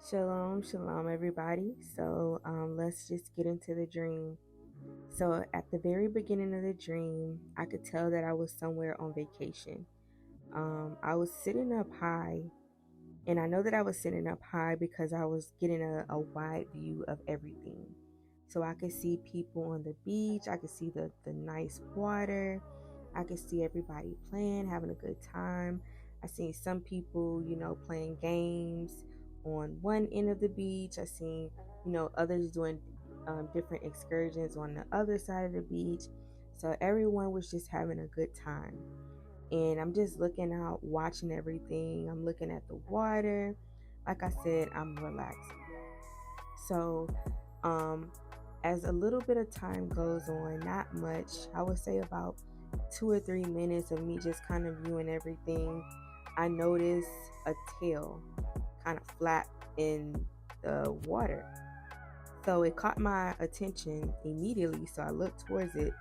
Shalom, shalom, everybody. Let's just get into the dream. So, at the very beginning of the dream, I could tell that I was somewhere on vacation. I was sitting up high, and I know that I was sitting up high because I was getting a wide view of everything. So, I could see people on the beach, I could see the nice water, I could see everybody playing, having a good time. I seen some people, playing games on one end of the beach. I seen, others doing different excursions on the other side of the beach. So everyone was just having a good time. And I'm just looking out, watching everything. I'm looking at the water. Like I said, I'm relaxing. So, um, as a little bit of time goes on, not much, I would say about 2 or 3 minutes of me just kind of viewing everything, I noticed a tail kind of flap in the water. So it caught my attention immediately. So I looked towards it,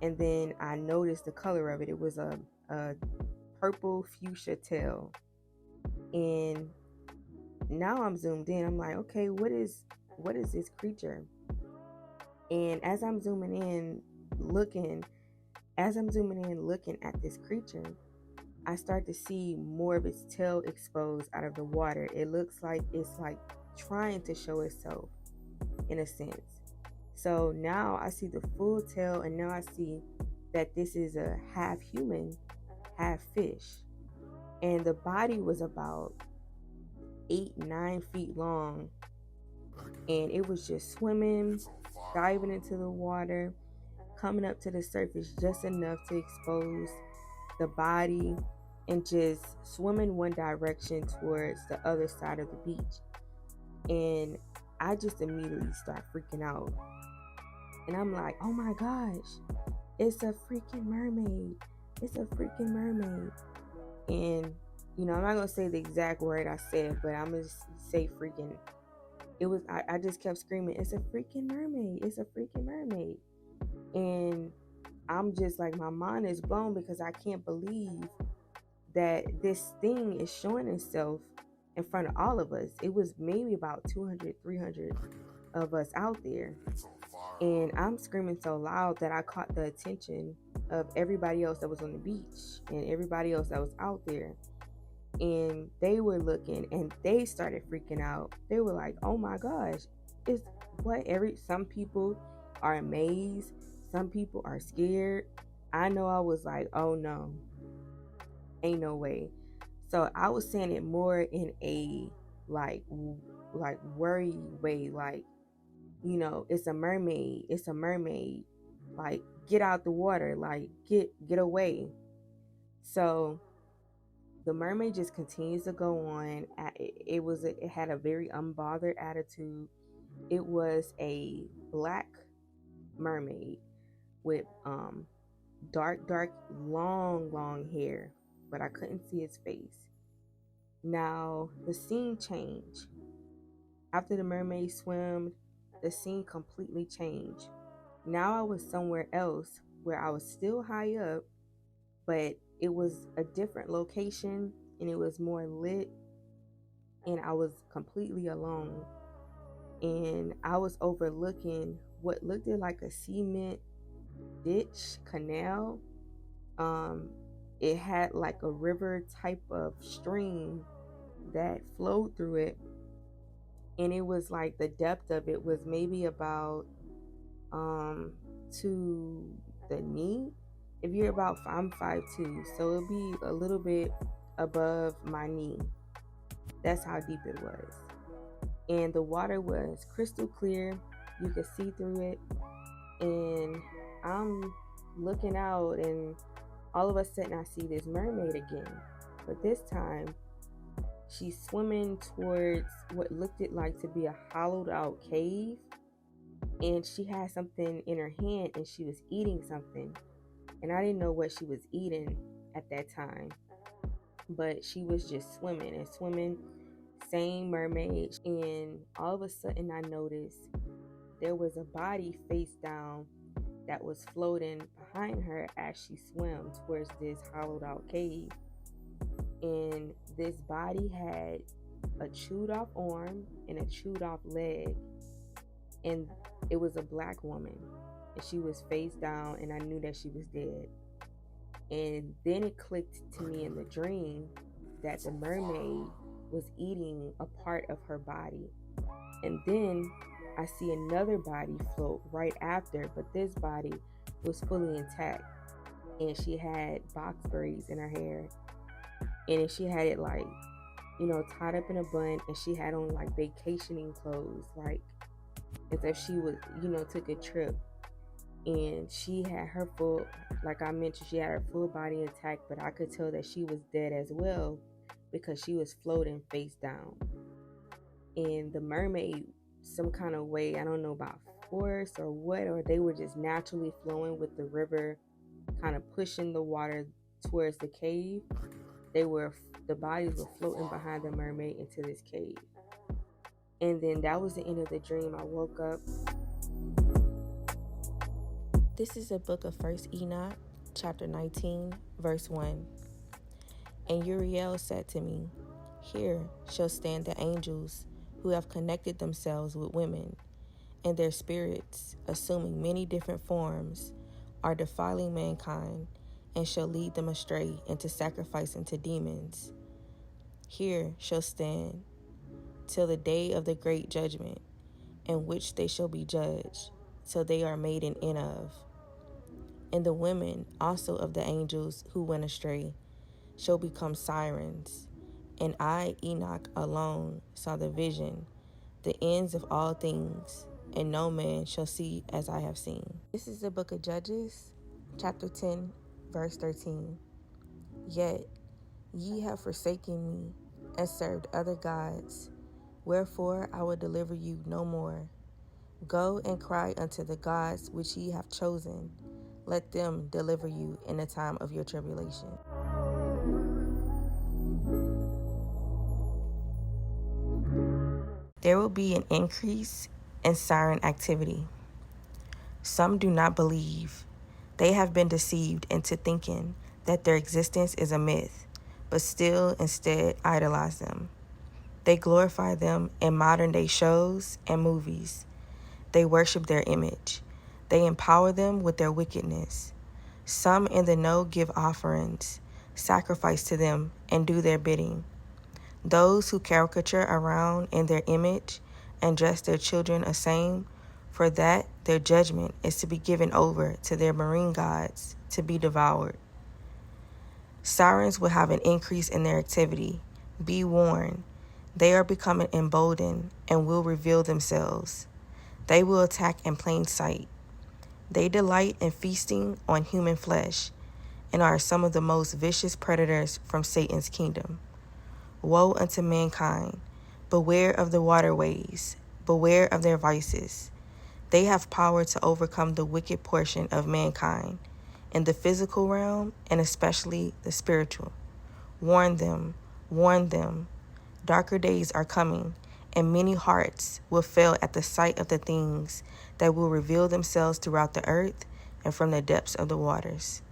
and then I noticed the color of it. It was a purple fuchsia tail. And now I'm zoomed in. I'm like, okay, what is this creature? And as I'm zooming in looking at this creature, I start to see more of its tail exposed out of the water. It looks like it's like trying to show itself in a sense. So now I see the full tail, and now I see that this is a half human, half fish. And the body was about 8, 9 feet long, and it was just swimming, diving into the water, coming up to the surface just enough to expose the body, and just swimming one direction towards the other side of the beach. And I just immediately start freaking out. And I'm like, oh my gosh, it's a freaking mermaid. It's a freaking mermaid. And, I'm not going to say the exact word I said, but I'm going to say freaking. I just kept screaming, it's a freaking mermaid. It's a freaking mermaid. And I'm just like, my mind is blown because I can't believe that this thing is showing itself in front of all of us. It was maybe about 200, 300 of us out there. And I'm screaming so loud that I caught the attention of everybody else that was on the beach and everybody else that was out there. And they were looking, and they started freaking out. They were like, oh my gosh, some people are amazed, some people are scared. I know I was like, oh no, ain't no way. So I was saying it more in a like worry way, like, it's a mermaid, it's a mermaid, like, get out the water, like, get away. So the mermaid just continues to go on. It had a very unbothered attitude. It was a black mermaid with dark, long hair, but I couldn't see his face. Now the scene changed. After the mermaid swam, the scene completely changed. Now I was somewhere else where I was still high up, but it was a different location, and it was more lit, and I was completely alone. And I was overlooking what looked like a cement ditch canal. It had like a river type of stream that flowed through it, and it was like the depth of it was maybe about to the knee. If you're about, I'm 5'2", so it'll be a little bit above my knee. That's how deep it was. And the water was crystal clear. You could see through it. And I'm looking out, and all of a sudden I see this mermaid again. But this time she's swimming towards what looked like to be a hollowed out cave. And she had something in her hand, and she was eating something. And I didn't know what she was eating at that time. But she was just swimming and swimming, same mermaid. And all of a sudden I noticed there was a body face down that was floating behind her as she swam towards this hollowed out cave. And this body had a chewed off arm and a chewed off leg, and it was a black woman, and she was face down, and I knew that she was dead. And then it clicked to me in the dream that the mermaid was eating a part of her body. And then I see another body float right after, but this body was fully intact, and she had box braids in her hair, and she had it like, tied up in a bun, and she had on like vacationing clothes, like as if she was, took a trip. And she had her full, like I mentioned, she had her full body intact, but I could tell that she was dead as well because she was floating face down. And the mermaid, some kind of way, I don't know about force or what, or they were just naturally flowing with the river, kind of pushing the water towards the cave. The bodies were floating behind the mermaid into this cave. And then that was the end of the dream. I woke up. This is the book of 1 Enoch, chapter 19, verse 1. And Uriel said to me, Here shall stand the angels who have connected themselves with women, and their spirits, assuming many different forms, are defiling mankind, and shall lead them astray into sacrificing to demons. Here shall stand till the day of the great judgment, in which they shall be judged, till they are made an end of. And the women also of the angels who went astray shall become sirens. And I, Enoch, alone saw the vision, the ends of all things, and no man shall see as I have seen. This is the book of Judges, chapter 10, verse 13. Yet ye have forsaken me, and served other gods, wherefore I will deliver you no more. Go and cry unto the gods which ye have chosen. Let them deliver you in the time of your tribulation. There will be an increase in siren activity. Some do not believe. They have been deceived into thinking that their existence is a myth, but still instead idolize them. They glorify them in modern-day shows and movies. They worship their image. They empower them with their wickedness. Some in the know give offerings, sacrifice to them, and do their bidding. Those who caricature around in their image and dress their children the same, for that their judgment is to be given over to their marine gods to be devoured. Sirens will have an increase in their activity. Be warned. They are becoming emboldened and will reveal themselves. They will attack in plain sight. They delight in feasting on human flesh and are some of the most vicious predators from Satan's kingdom. Woe unto mankind! Beware of the waterways. Beware of their vices. They have power to overcome the wicked portion of mankind in the physical realm and especially the spiritual. Warn them, warn them. Darker days are coming, and many hearts will fail at the sight of the things that will reveal themselves throughout the earth and from the depths of the waters.